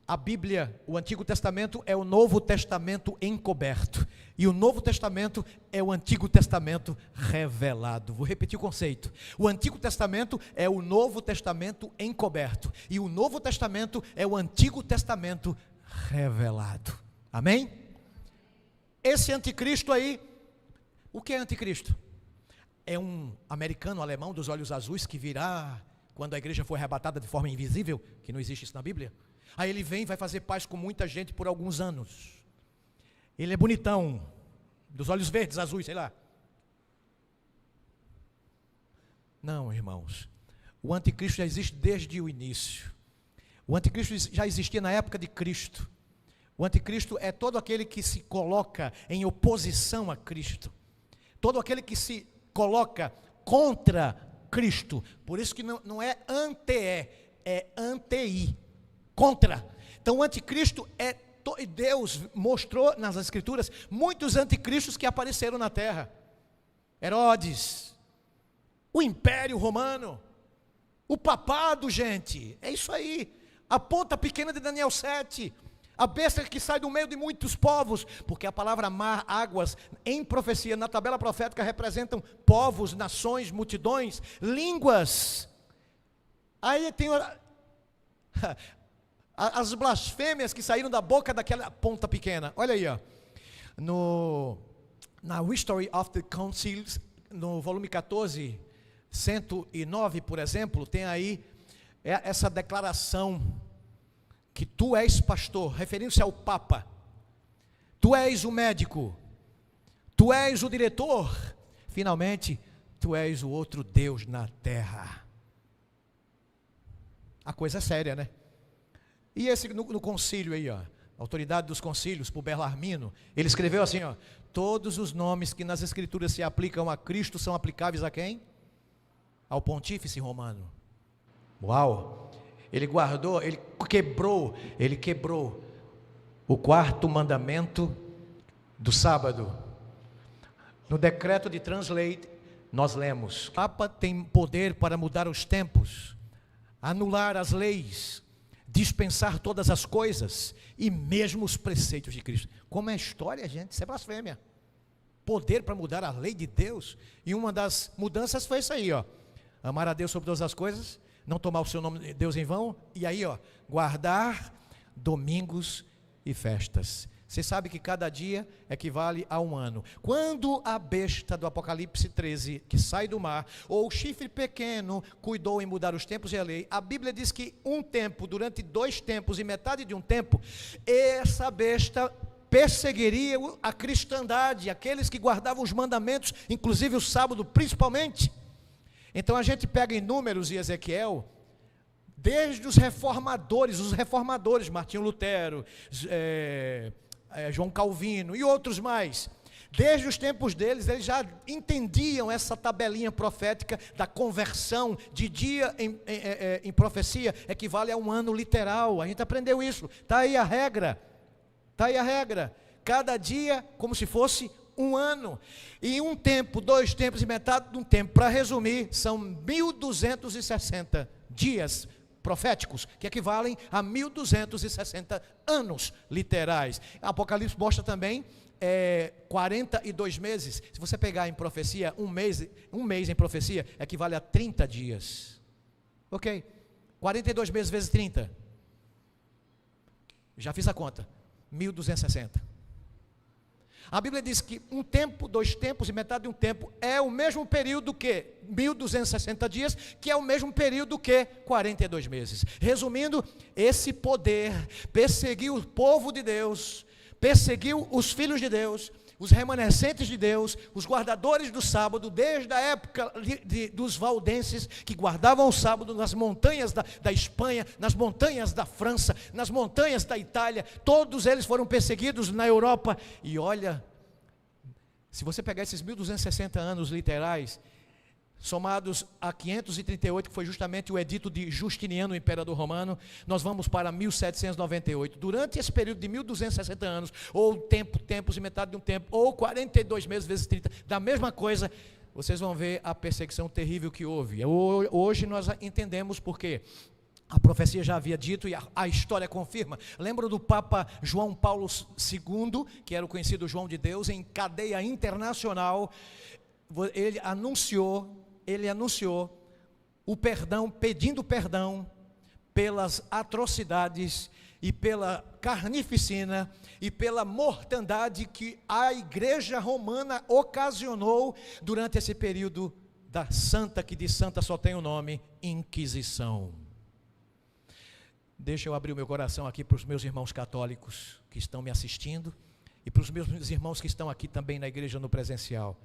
a Bíblia, o Antigo Testamento é o Novo Testamento encoberto, e o Novo Testamento é o Antigo Testamento revelado. Vou repetir o conceito: o Antigo Testamento é o Novo Testamento encoberto, e o Novo Testamento é o Antigo Testamento revelado. Amém? Esse anticristo aí, o que é anticristo? É um americano, alemão dos olhos azuis, que virá quando a igreja for arrebatada de forma invisível, que não existe isso na Bíblia. Aí ele vem e vai fazer paz com muita gente por alguns anos. Ele é bonitão, dos olhos verdes, azuis, sei lá. Não, irmãos. O anticristo já existe desde o início. O anticristo já existia na época de Cristo. O anticristo é todo aquele que se coloca em oposição a Cristo. Todo aquele que se coloca contra Cristo. Por isso que não é ante-e, é ante-i. Contra. Então o anticristo e Deus mostrou nas escrituras muitos anticristos que apareceram na terra. Herodes, o Império Romano, o papado, gente, é isso aí, a ponta pequena de Daniel 7, a besta que sai do meio de muitos povos, porque a palavra mar, águas, em profecia, na tabela profética, representam povos, nações, multidões, línguas. Aí tem as blasfêmias que saíram da boca daquela ponta pequena. Olha aí, ó. No na History of the Councils, no volume 14, 109, por exemplo, tem aí essa declaração que tu és pastor, referindo-se ao Papa, tu és o médico, tu és o diretor, finalmente, tu és o outro Deus na terra. A coisa é séria, né? E esse no concílio aí, ó, autoridade dos concílios, por Belarmino, ele escreveu assim, ó: todos os nomes que nas escrituras se aplicam a Cristo são aplicáveis a quem? Ao pontífice romano. Uau! Ele guardou, ele quebrou o quarto mandamento do sábado. No decreto de Translate, nós lemos: o Papa tem poder para mudar os tempos, anular as leis, dispensar todas as coisas e mesmo os preceitos de Cristo. Como é história, gente? Isso é blasfêmia. Poder para mudar a lei de Deus. E uma das mudanças foi isso aí, ó: amar a Deus sobre todas as coisas, não tomar o seu nome de Deus em vão, e aí, ó, guardar domingos e festas. Você sabe que cada dia equivale a um ano. Quando a besta do Apocalipse 13, que sai do mar, ou o chifre pequeno, cuidou em mudar os tempos e a lei, a Bíblia diz que um tempo, durante 2 tempos e metade de um tempo, essa besta perseguiria a cristandade, aqueles que guardavam os mandamentos, inclusive o sábado principalmente. Então a gente pega em Números e Ezequiel, desde os reformadores, Martinho Lutero, João Calvino e outros mais, desde os tempos deles, eles já entendiam essa tabelinha profética da conversão de dia em profecia, equivale a um ano literal. A gente aprendeu isso, está aí a regra, cada dia como se fosse um ano, e um tempo, 2 tempos e metade de um tempo, para resumir, são 1260 dias proféticos, que equivalem a 1260 anos literais. Apocalipse mostra também 42 meses. Se você pegar em profecia, um mês em profecia equivale a 30 dias. Ok? 42 meses vezes 30. Já fiz a conta. 1260. A Bíblia diz que um tempo, 2 tempos e metade de um tempo é o mesmo período que 1260 dias, que é o mesmo período que 42 meses. Resumindo, esse poder perseguiu o povo de Deus, perseguiu os filhos de Deus, os remanescentes de Deus, os guardadores do sábado, desde a época dos valdenses, que guardavam o sábado nas montanhas da Espanha, nas montanhas da França, nas montanhas da Itália. Todos eles foram perseguidos na Europa. E olha, se você pegar esses 1260 anos literais, somados a 538, que foi justamente o edito de Justiniano, o imperador romano, nós vamos para 1798. Durante esse período de 1260 anos, ou tempos e metade de um tempo, ou 42 meses vezes 30, da mesma coisa, vocês vão ver a perseguição terrível que houve. Hoje nós entendemos por quê. A profecia já havia dito e a história confirma. Lembra do Papa João Paulo II, que era o conhecido João de Deus, em cadeia internacional? Ele anunciou o perdão, pedindo perdão pelas atrocidades e pela carnificina e pela mortandade que a igreja romana ocasionou durante esse período da santa, que de santa só tem o nome, Inquisição. Deixa eu abrir o meu coração aqui para os meus irmãos católicos que estão me assistindo e para os meus irmãos que estão aqui também na igreja no presencial.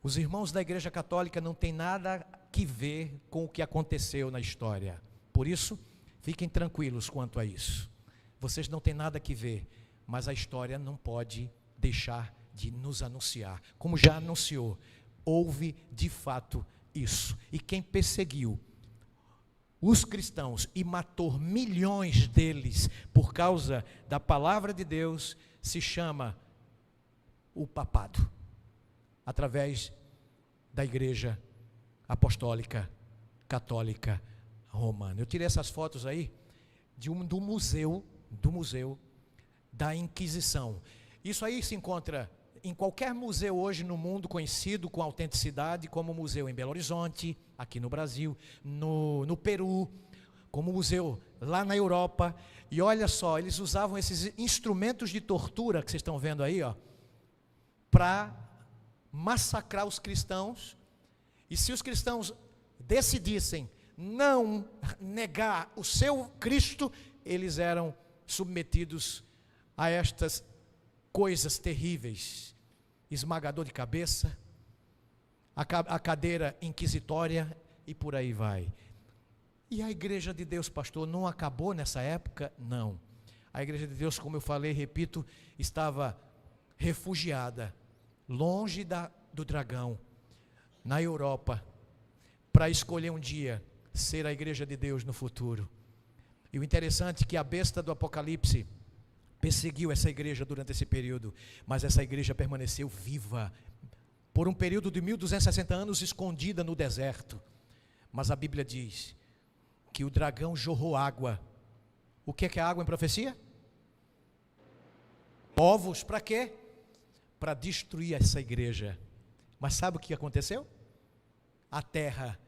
Os irmãos da igreja católica não têm nada que ver com o que aconteceu na história. Por isso, fiquem tranquilos quanto a isso. Vocês não têm nada que ver, mas a história não pode deixar de nos anunciar. Como já anunciou, houve de fato isso. E quem perseguiu os cristãos e matou milhões deles por causa da palavra de Deus se chama o papado, através da igreja apostólica católica romana. Eu tirei essas fotos aí do museu da Inquisição. Isso aí se encontra em qualquer museu hoje no mundo conhecido com autenticidade, como o museu em Belo Horizonte, aqui no Brasil, no Peru, como museu lá na Europa. E olha só, eles usavam esses instrumentos de tortura que vocês estão vendo aí, ó. para massacrar os cristãos, e se os cristãos decidissem não negar o seu Cristo, eles eram submetidos a estas coisas terríveis: esmagador de cabeça, a cadeira inquisitória e por aí vai. E a igreja de Deus, pastor, não acabou nessa época? Não. A igreja de Deus, como eu falei, repito, estava refugiada, longe do dragão, na Europa, para escolher um dia ser a igreja de Deus no futuro. E o interessante é que a besta do Apocalipse perseguiu essa igreja durante esse período, mas essa igreja permaneceu viva, por um período de 1260 anos, escondida no deserto. Mas a Bíblia diz que o dragão jorrou água. O que é a água em profecia? Povos, para quê? Para destruir essa igreja. Mas sabe o que aconteceu? A terra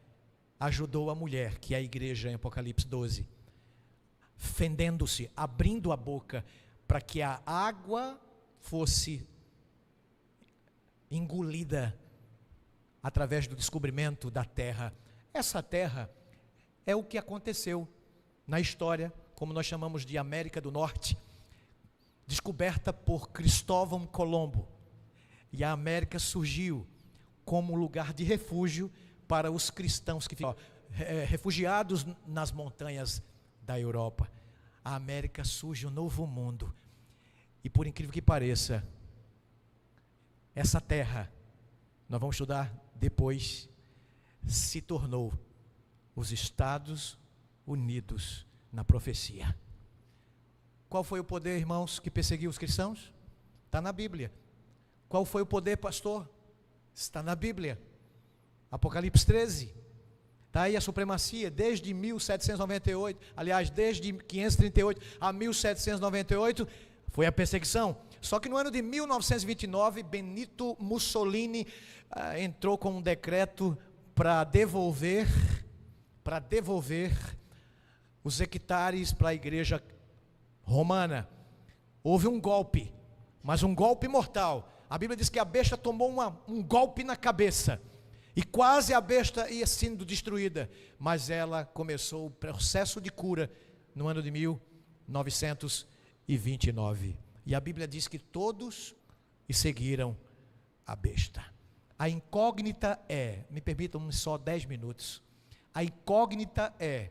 ajudou a mulher, que é a igreja em Apocalipse 12, fendendo-se, abrindo a boca, para que a água fosse engolida através do descobrimento da terra. Essa terra é o que aconteceu na história, como nós chamamos de América do Norte, descoberta por Cristóvão Colombo. E a América surgiu como lugar de refúgio para os cristãos que ficam refugiados nas montanhas da Europa. A América surge um novo mundo. E por incrível que pareça, essa terra, nós vamos estudar depois, se tornou os Estados Unidos na profecia. Qual foi o poder, irmãos, que perseguiu os cristãos? Está na Bíblia. Qual foi o poder, pastor? Está na Bíblia. Apocalipse 13. Está aí a supremacia, desde 1798, aliás, desde 538 a 1798, foi a perseguição. Só que no ano de 1929, Benito Mussolini entrou com um decreto para devolver os hectares para a igreja romana. Houve um golpe, mas um golpe mortal. A Bíblia diz que a besta tomou um golpe na cabeça, e quase a besta ia sendo destruída, mas ela começou o processo de cura no ano de 1929, e a Bíblia diz que todos seguiram a besta. A incógnita me permitam só 10 minutos, a incógnita é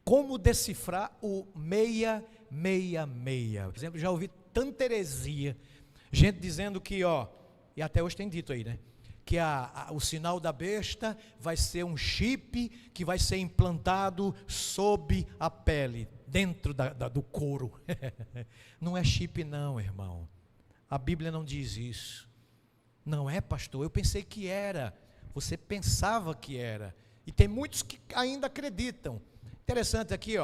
como decifrar o 666. Por exemplo, já ouvi tanta heresia, gente dizendo que, e até hoje tem dito aí, né? Que o sinal da besta vai ser um chip que vai ser implantado sob a pele, dentro do couro. Não é chip não, irmão. A Bíblia não diz isso. Não é, pastor? Eu pensei que era. Você pensava que era. E tem muitos que ainda acreditam. Interessante aqui,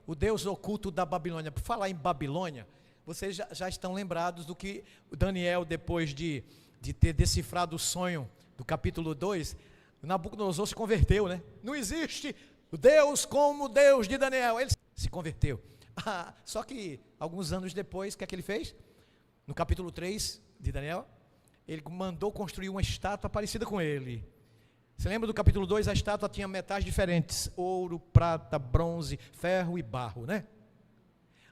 o Deus oculto da Babilônia. Por falar em Babilônia, vocês já estão lembrados do que Daniel, depois de ter decifrado o sonho do capítulo 2, Nabucodonosor se converteu, né? Não existe Deus como o Deus de Daniel. Ele se converteu. Só que alguns anos depois, o que é que ele fez? No capítulo 3 de Daniel, ele mandou construir uma estátua parecida com ele. Você lembra do capítulo 2? A estátua tinha metais diferentes: ouro, prata, bronze, ferro e barro, né?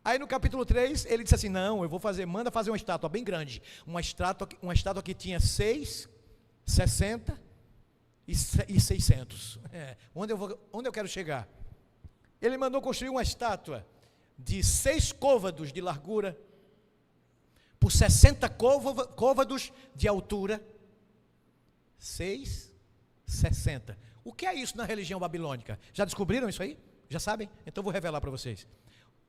Aí no capítulo 3, ele disse assim: não, manda fazer uma estátua bem grande, uma estátua que tinha 6, 60 e 600. Onde eu quero chegar? Ele mandou construir uma estátua de 6 côvados de largura, por 60 côvados de altura, 6,60. O que é isso na religião babilônica? Já descobriram isso aí? Já sabem? Então vou revelar para vocês.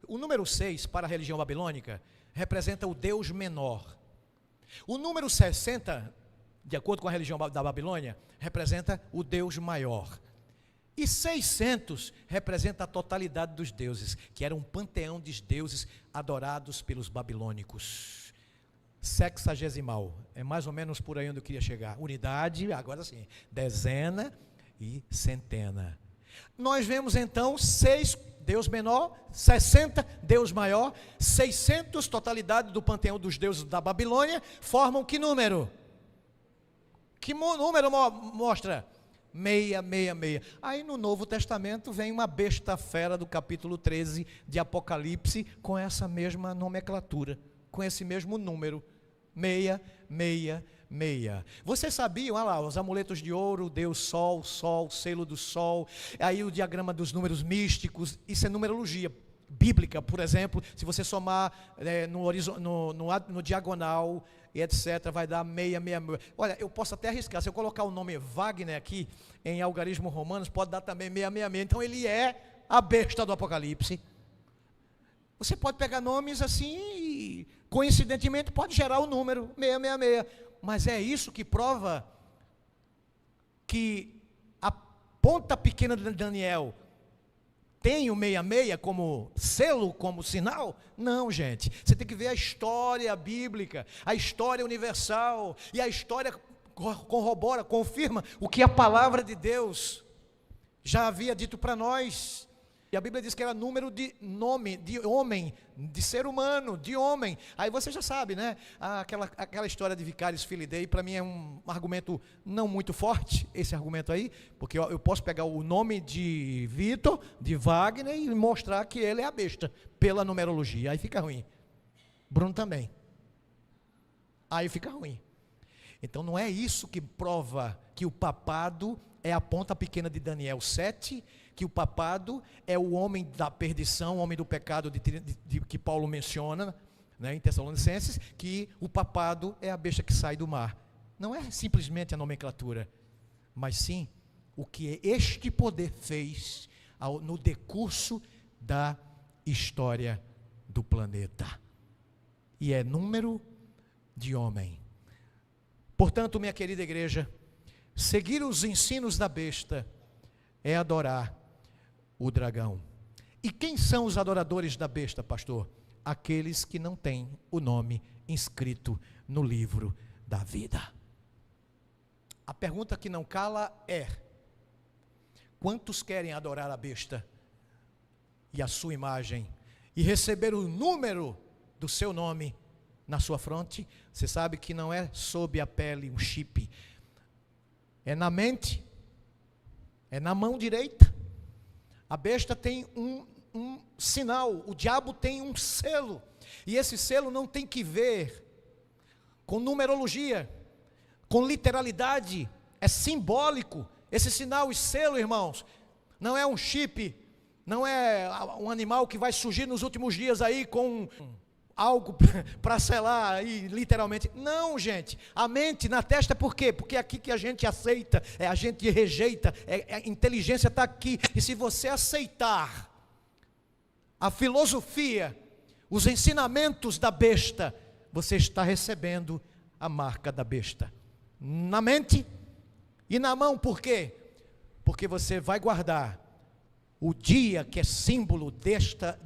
O número 6 para a religião babilônica representa o Deus menor. O número 60, de acordo com a religião da Babilônia, representa o Deus maior. E 600 representa a totalidade dos deuses, que era um panteão de deuses adorados pelos babilônicos. Sexagesimal, é mais ou menos por aí onde eu queria chegar. Unidade, agora sim, dezena e centena. Nós vemos então 6 Deus menor, 60, Deus maior, 600, totalidade do panteão dos deuses da Babilônia, formam que número? Que número mostra? 666. Aí no Novo Testamento vem uma besta fera do capítulo 13 de Apocalipse, com essa mesma nomenclatura, com esse mesmo número, 666. Vocês sabiam, olha lá, os amuletos de ouro, Deus Sol, selo do Sol, aí o diagrama dos números místicos, isso é numerologia bíblica, por exemplo, se você somar no diagonal e etc, vai dar 666. Olha, eu posso até arriscar, se eu colocar o nome Wagner aqui, em algarismo romanos, pode dar também 666, então ele é a besta do Apocalipse. Você pode pegar nomes assim e, coincidentemente, pode gerar o número 666, mas é isso que prova que a ponta pequena de Daniel tem o 66 como selo, como sinal? Não, gente. Você tem que ver a história bíblica, a história universal, e a história corrobora, confirma o que a palavra de Deus já havia dito para nós. E a Bíblia diz que era número de nome, de homem, de ser humano, de homem. Aí você já sabe, né? Aquela história de Vicarious Filii, para mim é um argumento não muito forte, esse argumento aí, porque eu posso pegar o nome de Vitor, de Wagner, e mostrar que ele é a besta, pela numerologia. Aí fica ruim. Bruno também. Aí fica ruim. Então não é isso que prova que o papado é a ponta pequena de Daniel 7, que o papado é o homem da perdição, o homem do pecado que Paulo menciona, né, em Tessalonicenses, que o papado é a besta que sai do mar. Não é simplesmente a nomenclatura, mas sim o que este poder fez no decurso da história do planeta. E é número de homem. Portanto, minha querida igreja, seguir os ensinos da besta é adorar o dragão. E quem são os adoradores da besta, pastor? Aqueles que não têm o nome inscrito no livro da vida. A pergunta que não cala é: quantos querem adorar a besta e a sua imagem e receber o número do seu nome na sua fronte? Você sabe que não é sob a pele um chip, é na mente, é na mão direita. A besta tem um sinal, o diabo tem um selo, e esse selo não tem que ver com numerologia, com literalidade, é simbólico. Esse sinal e selo, irmãos, não é um chip, não é um animal que vai surgir nos últimos dias aí com algo para selar aí, literalmente. Não, gente, a mente na testa, por quê? Porque é aqui que a gente aceita, a gente rejeita, a inteligência está aqui. E se você aceitar a filosofia, os ensinamentos da besta, você está recebendo a marca da besta na mente e na mão. Por quê? Porque você vai guardar o dia que é símbolo desta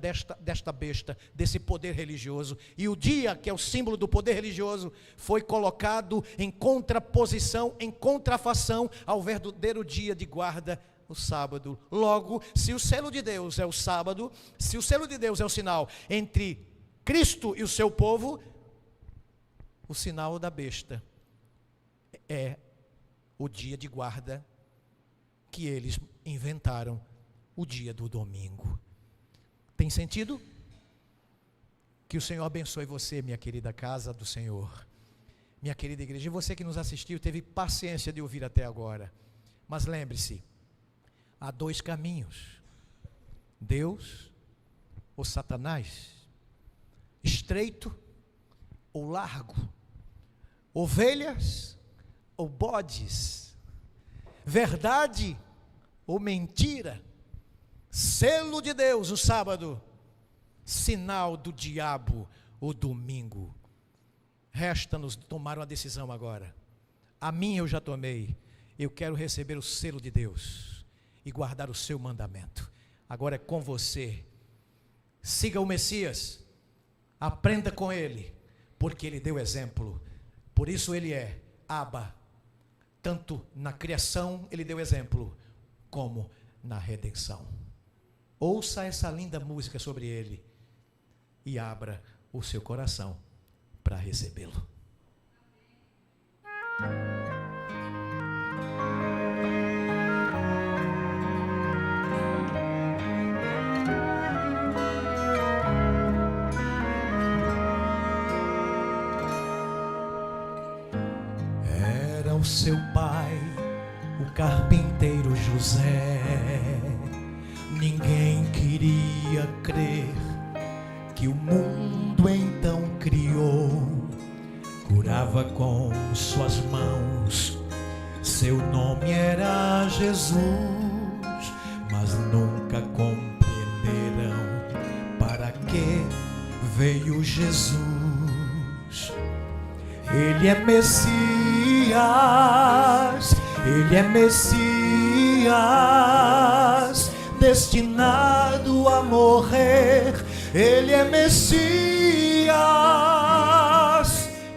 besta, desse poder religioso, e o dia que é o símbolo do poder religioso, foi colocado em contraposição, em contrafação ao verdadeiro dia de guarda, o sábado. Logo, se o selo de Deus é o sábado, se o selo de Deus é o sinal entre Cristo e o seu povo, o sinal da besta é o dia de guarda que eles inventaram, o dia do domingo. Tem sentido? Que o Senhor abençoe você, minha querida casa do Senhor, minha querida igreja, e você que nos assistiu, teve paciência de ouvir até agora. Mas lembre-se, há dois caminhos: Deus ou Satanás, estreito ou largo, ovelhas ou bodes, verdade ou mentira, selo de Deus o sábado, sinal do diabo o domingo. Resta-nos tomar uma decisão agora. A minha eu já tomei. Eu quero receber o selo de Deus e guardar o seu mandamento. Agora é com você. Siga o Messias, aprenda com ele, porque ele deu exemplo. Por isso ele é Abba. Tanto na criação ele deu exemplo, como na redenção. Ouça essa linda música sobre ele e abra o seu coração para recebê-lo. Era o seu pai, o carpinteiro José. Ninguém queria crer que o mundo então criou. Curava com suas mãos, seu nome era Jesus. Mas nunca compreenderam para que veio Jesus. Ele é Messias, ele é Messias, destinado a morrer. Ele é Messias,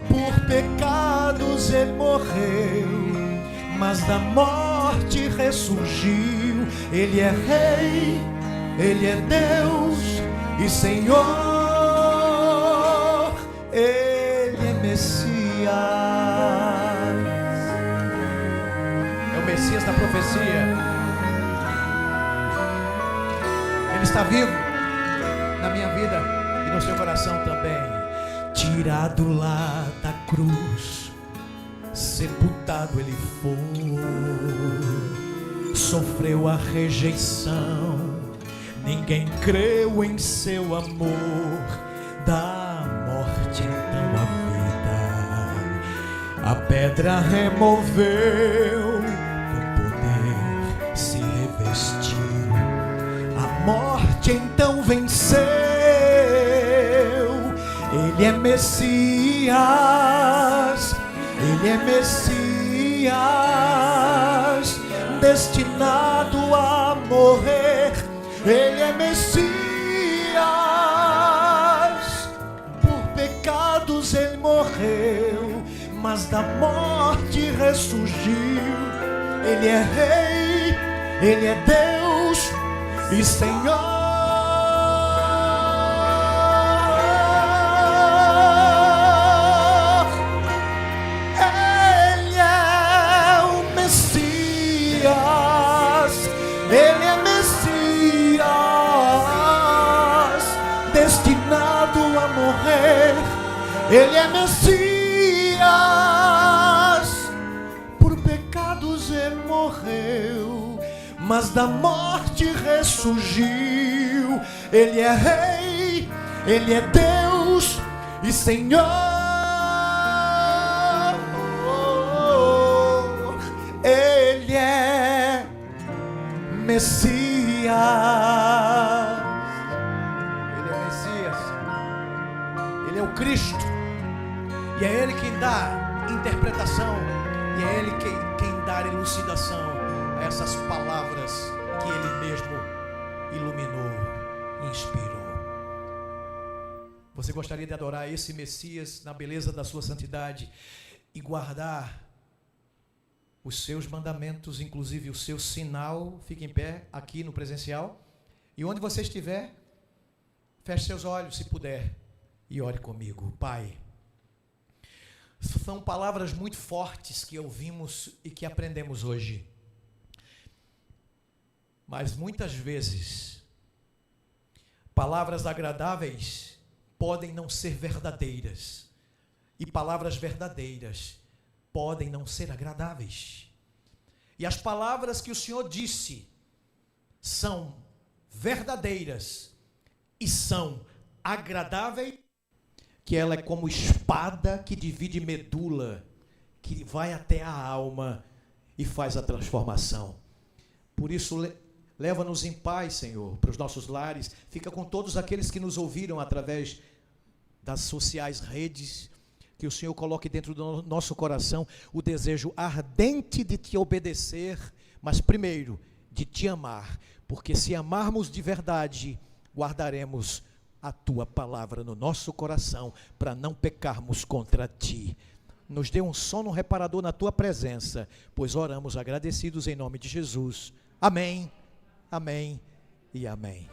por pecados ele morreu, mas da morte ressurgiu. Ele é Rei, ele é Deus e Senhor. Ele é Messias, é o Messias da profecia. Ele está vivo na minha vida e no seu coração também. Tirado lá da cruz, sepultado ele foi, sofreu a rejeição, ninguém creu em seu amor. Da morte então a vida, a pedra removeu, com poder se revestiu. A morte então venceu. Ele é Messias, ele é Messias, destinado a morrer. Ele é Messias, por pecados ele morreu, mas da morte ressurgiu. Ele é Rei, ele é Deus e Senhor. Ele é o Messias, ele é Messias, destinado a morrer. Ele é Messias, por pecados ele morreu, mas da morte ressurgiu. Ele é Rei, ele é Deus e Senhor. Ele é Messias. Ele é Messias. Ele é o Cristo. E é Ele quem dá interpretação. E é Ele quem dá elucidação a essas palavras que Ele mesmo iluminou, inspirou. Você gostaria de adorar esse Messias na beleza da sua santidade e guardar os seus mandamentos, inclusive o seu sinal? Fique em pé aqui no presencial. E onde você estiver, feche seus olhos se puder e ore comigo. Pai, são palavras muito fortes que ouvimos e que aprendemos hoje. Mas muitas vezes, palavras agradáveis podem não ser verdadeiras. E palavras verdadeiras podem não ser agradáveis. E as palavras que o Senhor disse são verdadeiras e são agradáveis, que ela é como espada que divide medula, que vai até a alma e faz a transformação. Por isso, leva-nos em paz, Senhor, para os nossos lares. Fica com todos aqueles que nos ouviram através das sociais redes. Que o Senhor coloque dentro do nosso coração o desejo ardente de te obedecer, mas primeiro de te amar, porque se amarmos de verdade, guardaremos a tua palavra no nosso coração, para não pecarmos contra ti. Nos dê um sono reparador na tua presença, pois oramos agradecidos em nome de Jesus. Amém, amém e amém.